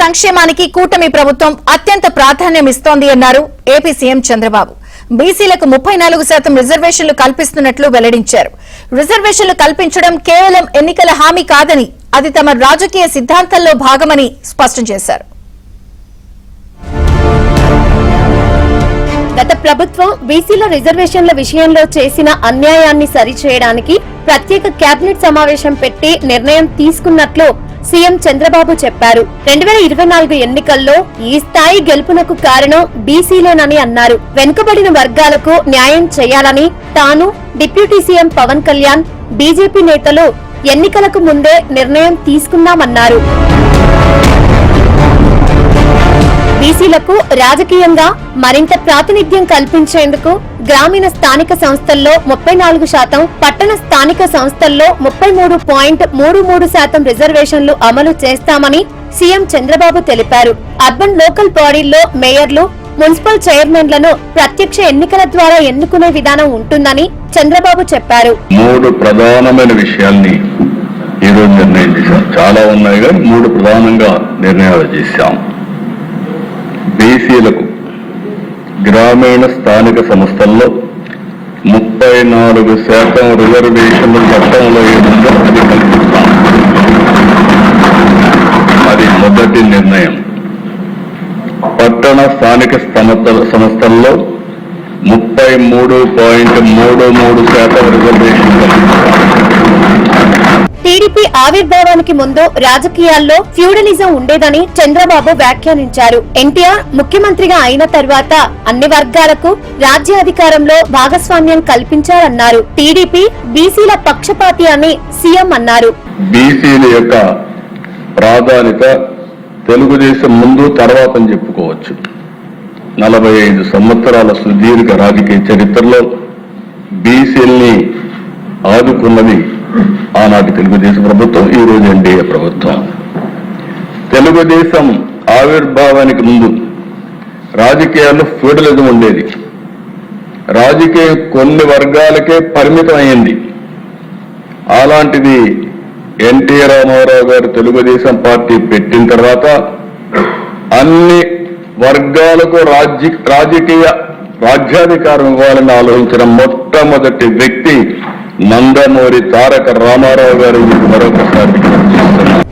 సంక్షేమానికి కూటమి ప్రభుత్వం అత్యంత ప్రాధాన్యం ఇస్తోంది అన్నారు ఏపీ సీఎం చంద్రబాబు. బీసీలకు 34% రిజర్వేషన్లు కల్పిస్తున్నట్లు వెల్లడించారు. రిజర్వేషన్లు కల్పించడం కేవలం ఎన్నికల హామీ కాదని, అది తమ రాజకీయ సిద్ధాంతంలో భాగమని స్పష్టం చేశారు. గత ప్రభుత్వం బీసీల రిజర్వేషన్ల విషయంలో చేసిన అన్యాయాన్ని సరిచేయడానికి ప్రత్యేక కేబినెట్ సమావేశం పెట్టి నిర్ణయం తీసుకున్నట్లు సీఎం చంద్రబాబు చెప్పారు. 2024 ఎన్నికల్లో ఈ స్థాయి గెలుపునకు కారణం బీసీలేనని అన్నారు. వెనుకబడిన వర్గాలకు న్యాయం చేయాలని తాను, deputy CM Pawan Kalyan, BJP నేతలు ఎన్నికలకు ముందే నిర్ణయం తీసుకున్నామన్నారు. బీసీలకు రాజకీయంగా మరింత ప్రాతినిధ్యం కల్పించేందుకు గ్రామీణ స్థానిక సంస్థల్లో 34%, పట్టణ స్థానిక సంస్థల్లో 33.33% రిజర్వేషన్లు అమలు చేస్తామని సీఎం చంద్రబాబు తెలిపారు. అర్బన్ లోకల్ బాడీల్లో మేయర్లు, మున్సిపల్ చైర్మన్లను ప్రత్యక్ష ఎన్నికల ద్వారా ఎన్నుకునే విధానం ఉంటుందని చంద్రబాబు చెప్పారు. 3 ప్రధానమైన విషయాల్ని ఈ రోజు నిర్ణయం చేశాం. చాలా ఉన్నాయి కానీ 3 ప్రధానంగా నిర్ణయాలు చేశాం. బీసీలకు గ్రామీణ స్థానిక సంస్థల్లో 34% రిజర్వేషన్లు చట్టంలో ఏముందో అది కల్పిస్తాం. అది మొదటి నిర్ణయం. పట్టణ స్థానిక సంస్థల్లో 33.33% రిజర్వేషన్లు టీడీపీ ఆవిర్భావానికి ముందు రాజకీయాల్లో ఫ్యూడలిజం ఉండేదని చంద్రబాబు వ్యాఖ్యానించారు. ఎన్టీఆర్ ముఖ్యమంత్రిగా అయిన తర్వాత అన్ని వర్గాలకు రాజ్యాధికారంలో భాగస్వామ్యం కల్పించారన్నారు. టీడీపీ బీసీల పక్షపాతి అని సీఎం అన్నారు. బీసీల యొక్క ప్రాధాన్యత తెలుగుదేశం ముందు తర్వాత అని చెప్పుకోవచ్చు. 45 సంవత్సరాల సుదీర్ఘ రాజకీయ చరిత్రలో బీసీల్ని ఆదుకున్నది ఆనాటి తెలుగుదేశం ప్రభుత్వం, ఈ రోజు ఎన్డీఏ ప్రభుత్వం. తెలుగుదేశం ఆవిర్భావానికి ముందు రాజకీయాల్లో ఫ్యూడలిజం ఉండేది. రాజకీయం కొన్ని వర్గాలకే పరిమితం అయింది. అలాంటిది ఎన్టీ రామారావు గారు తెలుగుదేశం పార్టీ పెట్టిన తర్వాత అన్ని వర్గాలకు రాజ్యాధికారం ఇవ్వాలని ఆలోచించిన మొట్టమొదటి వ్యక్తి నందమూరి తారక రామారావు గారు. మరొకసారి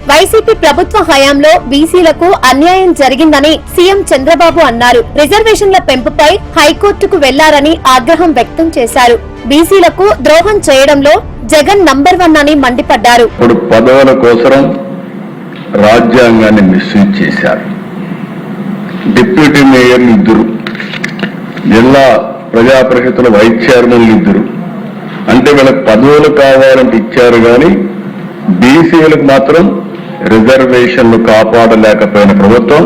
వైసీపీ ప్రభుత్వ హయాంలో బీసీలకు అన్యాయం జరిగిందని సీఎం చంద్రబాబు అన్నారు. రిజర్వేషన్ల పెంపుపై హైకోర్టుకు వెళ్లారని ఆగ్రహం వ్యక్తం చేశారు. బీసీలకు ద్రోహం చేయడంలో జగన్ నంబర్ 1 అని మండిపడ్డారు. ఇప్పుడు పదవుల కోసం రాజ్యాంగాన్ని మిస్యూజ్ చేశారు. డిప్యూటీ మేయర్లు 2, జిల్లా ప్రజాపరిషత్తుల వైస్ చైర్మన్లు 2. అంటే వీళ్ళకి పదవులు కావాలంటే ఇచ్చారు కానీ బీసీలకు మాత్రం రిజర్వేషన్లు కాపాడలేకపోయిన ప్రభుత్వం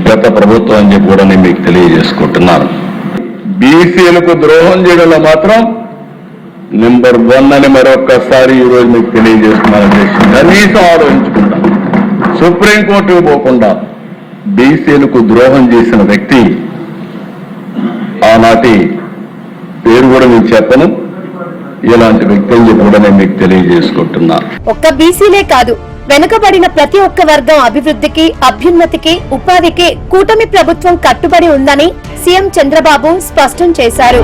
గత ప్రభుత్వం అని చెప్పి కూడా నేను మీకు తెలియజేసుకుంటున్నాను. బీసీలకు ద్రోహం చేయడంలో మాత్రం నెంబర్ 1 అని మరొక్కసారి ఈ రోజు మీకు తెలియజేస్తున్నాను. కనీసం ఆలోచించుకుంటాం. సుప్రీంకోర్టుకు పోకుండా బీసీలకు ద్రోహం చేసిన వ్యక్తి ఆనాటి పేరు కూడా నేను చెప్పను, ఇలాంటి వ్యక్తులు కూడా నేను మీకు తెలియజేసుకుంటున్నాను. ఒక్క బీసీలే కాదు, వెనుకబడిన ప్రతి ఒక్క వర్గం అభివృద్ధికి, అభ్యున్నతికి, ఉపాధికి కూటమి ప్రభుత్వం కట్టుబడి ఉందని సీఎం చంద్రబాబు స్పష్టం చేశారు.